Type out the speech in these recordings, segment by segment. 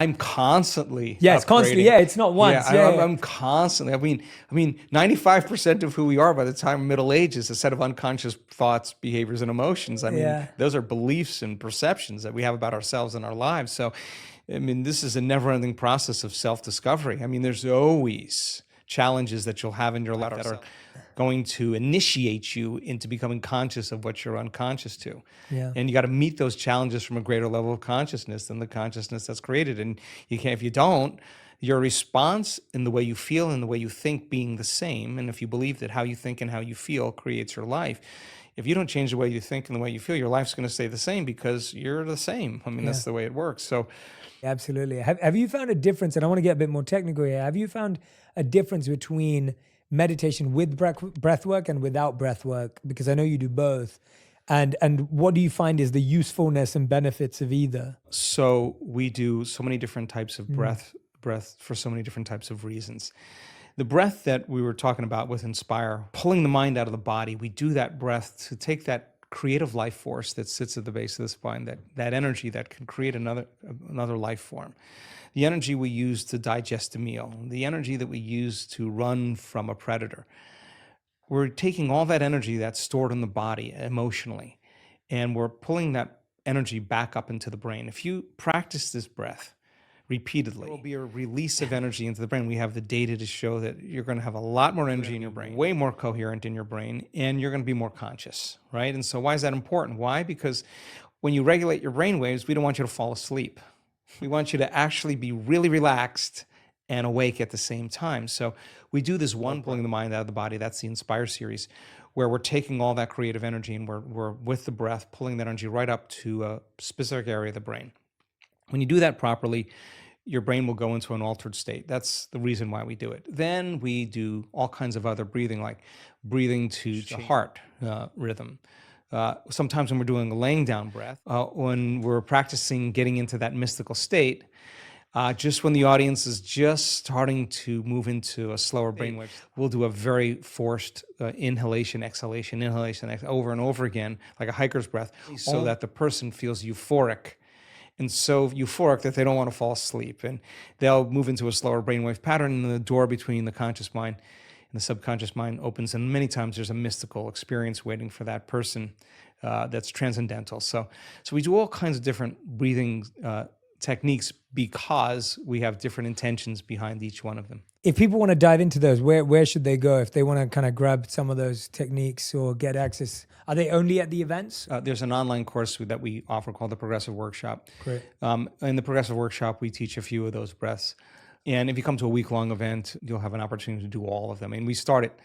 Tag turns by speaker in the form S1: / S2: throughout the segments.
S1: I'm constantly
S2: Yeah, it's constantly.
S1: upgrading.
S2: Yeah, it's not
S1: Yeah,
S2: once. Yeah,
S1: I'm constantly. I mean, 95% of who we are by the time middle age is a set of unconscious thoughts, behaviors, and emotions. I mean,
S2: yeah,
S1: those are beliefs and perceptions that we have about ourselves and our lives. So, I mean, this is a never-ending process of self-discovery. I mean, there's always challenges that you'll have in your life that are going to initiate you into becoming conscious of what you're unconscious to.
S2: yeah,
S1: And you got to meet those challenges from a greater level of consciousness than the consciousness that's created. And you can't, if you don't, your response in the way you feel and the way you think being the same, and if you believe that how you think and how you feel creates your life, if you don't change the way you think and the way you feel, your life's going to stay the same because you're the same. I mean,
S2: yeah.
S1: that's the way it works. So
S2: Absolutely. Have you found a difference? And I want to get a bit more technical here. Have you found a difference between meditation with breath work and without breath work? Because I know you do both. And what do you find is the usefulness and benefits of either?
S1: So we do so many different types of
S2: Mm.
S1: breath for so many different types of reasons. The breath that we were talking about with Inspire, pulling the mind out of the body, we do that breath to take that creative life force that sits at the base of the spine, that energy that can create another life form. The energy we use to digest a meal, the energy that we use to run from a predator. We're taking all that energy that's stored in the body emotionally, and we're pulling that energy back up into the brain. If you practice this breath repeatedly, there will be a release of energy into the brain. We have the data to show that you're going to have a lot more energy in your brain, way more coherent in your brain, and you're going to be more conscious, right? And so why is that important? Why? Because when you regulate your brain waves, we don't want you to fall asleep. We want you to actually be really relaxed and awake at the same time. So we do this one pulling the mind out of the body. That's the Inspire series, where we're taking all that creative energy and we're with the breath, pulling that energy right up to a specific area of the brain. When you do that properly, your brain will go into an altered state. That's the reason why we do it. Then we do all kinds of other breathing, like breathing to the heart rhythm. Sometimes when we're doing a laying down breath, when we're practicing getting into that mystical state, just when the audience is just starting to move into a slower brainwave, we'll do a very forced inhalation, exhalation, over and over again, like a hiker's breath, so that the person feels euphoric. And so euphoric that they don't want to fall asleep. And they'll move into a slower brainwave pattern, and the door between the conscious mind and the subconscious mind opens. And many times there's a mystical experience waiting for that person that's transcendental. So we do all kinds of different breathing techniques because we have different intentions behind each one of them.
S2: If people want to dive into those, where should they go if they want to kind of grab some of those techniques or get access? Are they only at the events?
S1: There's an online course that we offer called the Progressive Workshop.
S2: Great.
S1: In the Progressive Workshop, we teach a few of those breaths. And if you come to a week-long event, you'll have an opportunity to do all of them. And we start at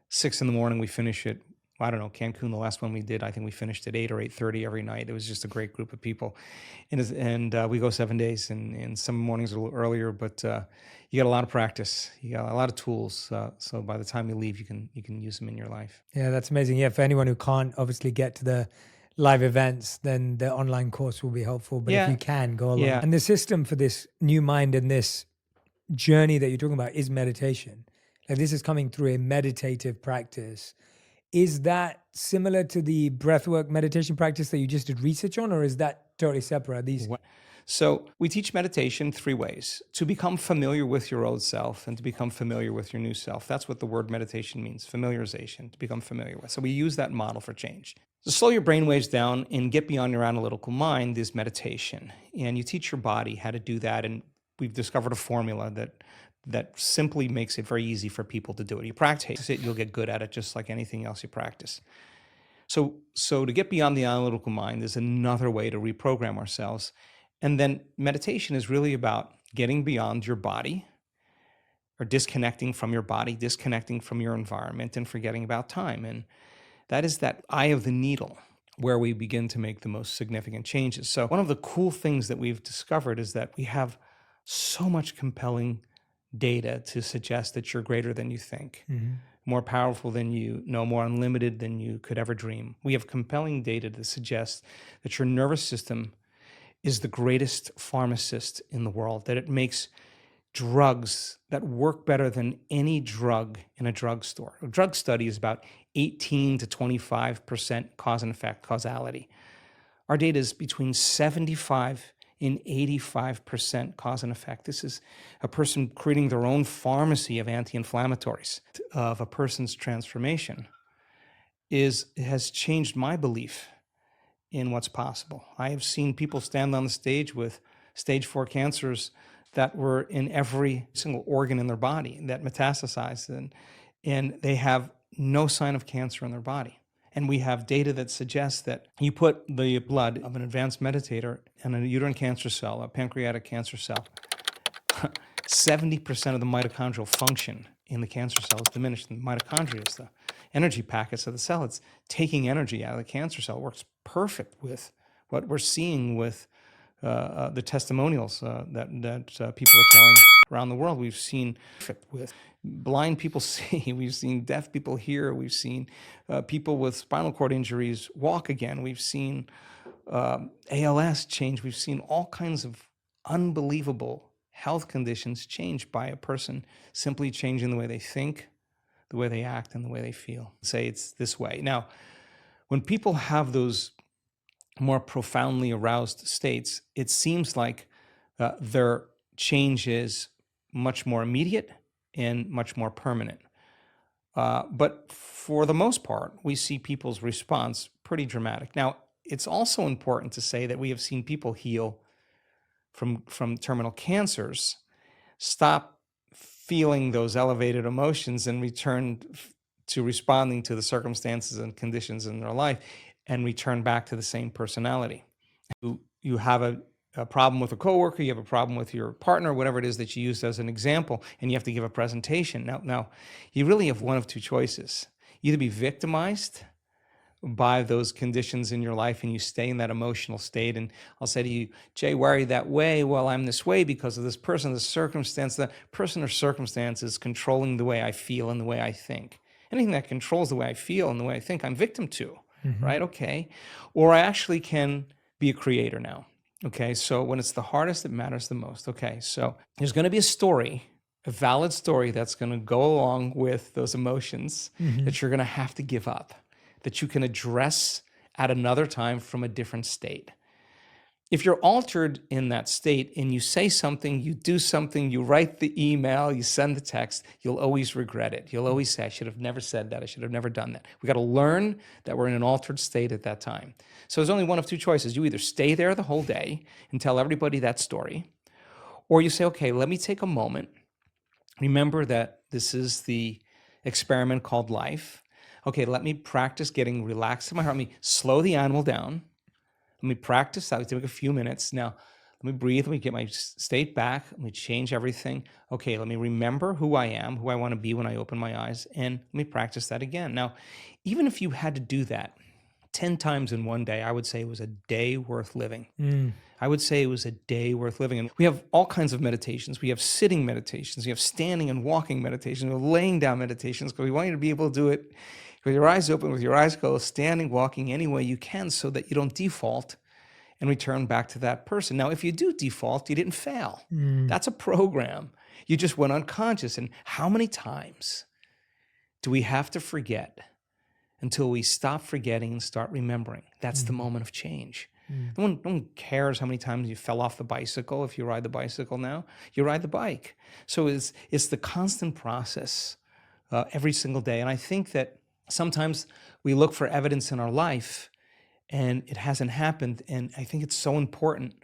S1: 6 a.m, we finish at, I don't know, Cancun, the last one we did, I think we finished at 8 or 8:30 every night. It was just a great group of people. And we go 7 days, and some mornings a little earlier, but you got a lot of practice. You got a lot of tools. So by the time you leave, you can use them in your life.
S2: Yeah, that's amazing. Yeah, for anyone who can't obviously get to the live events, then the online course will be helpful. But if you can, go along.
S1: Yeah.
S2: And the system for this new mind and this journey that you're talking about is meditation. Like this is coming through a meditative practice. Is that similar to the breathwork meditation practice that you just did research on, or is that totally separate?
S1: So we teach meditation 3 ways: to become familiar with your old self and to become familiar with your new self. That's what the word meditation means, familiarization, to become familiar with. So we use that model for change. To slow your brain waves down and get beyond your analytical mind is meditation. And you teach your body how to do that. And we've discovered a formula that simply makes it very easy for people to do it. You practice it, you'll get good at it, just like anything else you practice. So to get beyond the analytical mind is another way to reprogram ourselves. And then meditation is really about getting beyond your body, or disconnecting from your body, disconnecting from your environment, and forgetting about time. And that is that eye of the needle where we begin to make the most significant changes. So one of the cool things that we've discovered is that we have so much compelling data to suggest that you're greater than you think, more powerful than you know, more unlimited than you could ever dream. We have compelling data to suggest that your nervous system is the greatest pharmacist in the world, that it makes drugs that work better than any drug in a drugstore. A drug study is about 18 to 25% cause and effect causality. Our data is between 75 in 85% cause and effect. This is a person creating their own pharmacy of anti-inflammatories. Of a person's transformation has changed my belief in what's possible. I have seen people stand on the stage with stage 4 cancers that were in every single organ in their body that metastasized, and they have no sign of cancer in their body. And we have data that suggests that you put the blood of an advanced meditator and a uterine cancer cell, a pancreatic cancer cell, 70% of the mitochondrial function in the cancer cell is diminished. And the mitochondria is the energy packets of the cell. It's taking energy out of the cancer cell. It works perfect with what we're seeing with the testimonials that people are telling around the world. We've seen with blind people see, we've seen deaf people hear, we've seen people with spinal cord injuries walk again, we've seen ALS change, we've seen all kinds of unbelievable health conditions changed by a person simply changing the way they think, the way they act, and the way they feel. Say it's this way. Now, when people have those more profoundly aroused states, it seems like their change is much more immediate and much more permanent. But for the most part, we see people's response pretty dramatic. Now, it's also important to say that we have seen people heal from terminal cancers, stop feeling those elevated emotions and return to responding to the circumstances and conditions in their life and return back to the same personality. You have a problem with a coworker, you have a problem with your partner, whatever it is that you used as an example, and you have to give a presentation. Now, you really have one of two choices. Either be victimized by those conditions in your life and you stay in that emotional state, and I'll say to you, Jay, why are you that way? Well, I'm this way because of this person, this circumstance. That person or circumstance is controlling the way I feel and the way I think. Anything that controls the way I feel and the way I think, I'm victim to, right? Okay. Or I actually can be a creator now. Okay, so when it's the hardest, it matters the most. Okay, so there's going to be a story, a valid story that's going to go along with those emotions that you're going to have to give up, that you can address at another time from a different state. If you're altered in that state and you say something, you do something, you write the email, you send the text, you'll always regret it. You'll always say, I should have never said that. I should have never done that. We got to learn that we're in an altered state at that time. So there's only one of two choices. You either stay there the whole day and tell everybody that story, or you say, okay, let me take a moment. Remember that this is the experiment called life. Okay, let me practice getting relaxed in my heart. Let me slow the animal down. Let me practice. I'll take a few minutes. Now, let me breathe. Let me get my state back. Let me change everything. Okay, let me remember who I am, who I want to be when I open my eyes, and let me practice that again. Now, even if you had to do that 10 times in one day, I would say it was a day worth living. I would say it was a day worth living. And we have all kinds of meditations. We have sitting meditations. We have standing and walking meditations. We have laying down meditations because we want you to be able to do it with your eyes open, with your eyes closed, standing, walking any way you can so that you don't default and return back to that person. Now, if you do default, you didn't fail. That's a program. You just went unconscious. And how many times do we have to forget until we stop forgetting and start remembering? That's the moment of change. No one cares how many times you fell off the bicycle. If you ride the bicycle now, you ride the bike. So it's the constant process every single day. And I think that sometimes we look for evidence in our life and it hasn't happened. And I think it's so important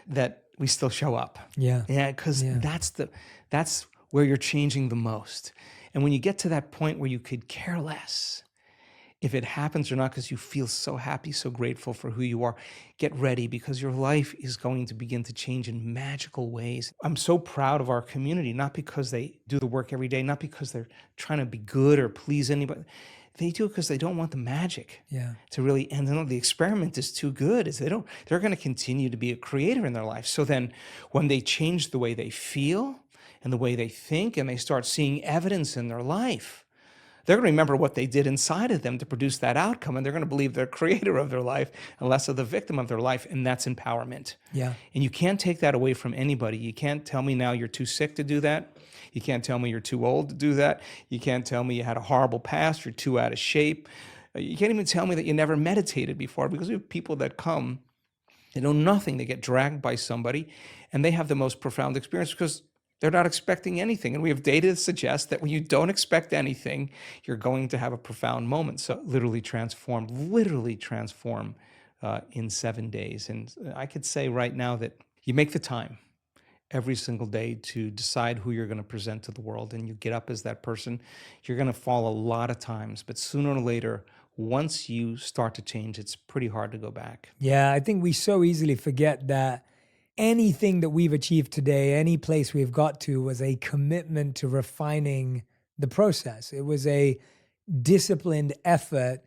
S1: that we still show up. Yeah, because that's where you're changing the most. And when you get to that point where you could care less if it happens or not, because you feel so happy, so grateful for who you are, get ready because your life is going to begin to change in magical ways. I'm so proud of our community, not because they do the work every day, not because they're trying to be good or please anybody. They do it because they don't want the magic to really end. The experiment is too good. They're going to continue to be a creator in their life. So then when they change the way they feel and the way they think and they start seeing evidence in their life, they're going to remember what they did inside of them to produce that outcome, and they're going to believe they're creator of their life and less of the victim of their life, and that's empowerment. And you can't take that away from anybody. You can't tell me now you're too sick to do that. You can't tell me you're too old to do that. You can't tell me you had a horrible past, you're too out of shape. You can't even tell me that you never meditated before, because we have people that come They know nothing. They get dragged by somebody, and they have the most profound experience because they're not expecting anything. And we have data that suggests that when you don't expect anything, you're going to have a profound moment. So literally transform in 7 days. And I could say right now that you make the time every single day to decide who you're going to present to the world, and you get up as that person. You're going to fall a lot of times, but sooner or later, once you start to change, it's pretty hard to go back.
S2: Yeah, I think we so easily forget that anything that we've achieved today, any place we've got to, was a commitment to refining the process. It was a disciplined effort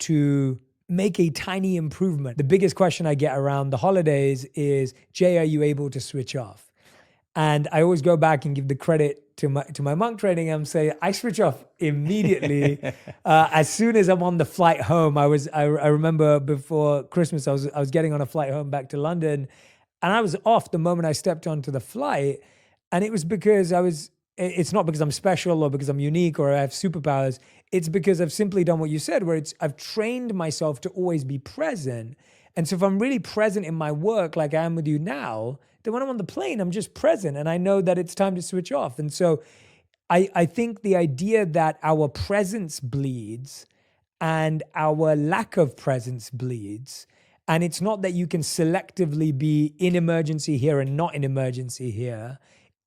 S2: to make a tiny improvement. The biggest question I get around the holidays is, Jay, are you able to switch off? And I always go back and give the credit to my monk training. I'm saying I switch off immediately. As soon as I'm on the flight home, I remember before Christmas, I was getting on a flight home back to London, and I was off the moment I stepped onto the flight. And it was because it's not because I'm special or because I'm unique or I have superpowers. It's because I've simply done what you said, where I've trained myself to always be present. And so if I'm really present in my work, like I am with you now, then when I'm on the plane, I'm just present and I know that it's time to switch off. And so I think the idea that our presence bleeds and our lack of presence bleeds, and it's not that you can selectively be in emergency here and not in emergency here.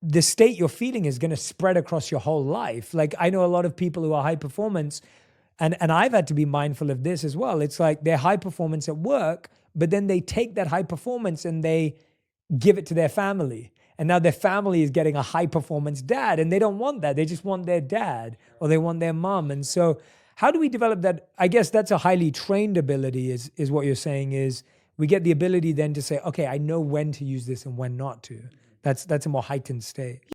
S2: The state you're feeling is going to spread across your whole life. Like I know a lot of people who are high performance, and I've had to be mindful of this as well. It's like they're high performance at work, but then they take that high performance and they give it to their family. And now their family is getting a high performance dad, and they don't want that. They just want their dad or they want their mom. And so how do we develop that? I guess that's a highly trained ability is what you're saying is we get the ability then to say, okay, I know when to use this and when not to. That's a more heightened state.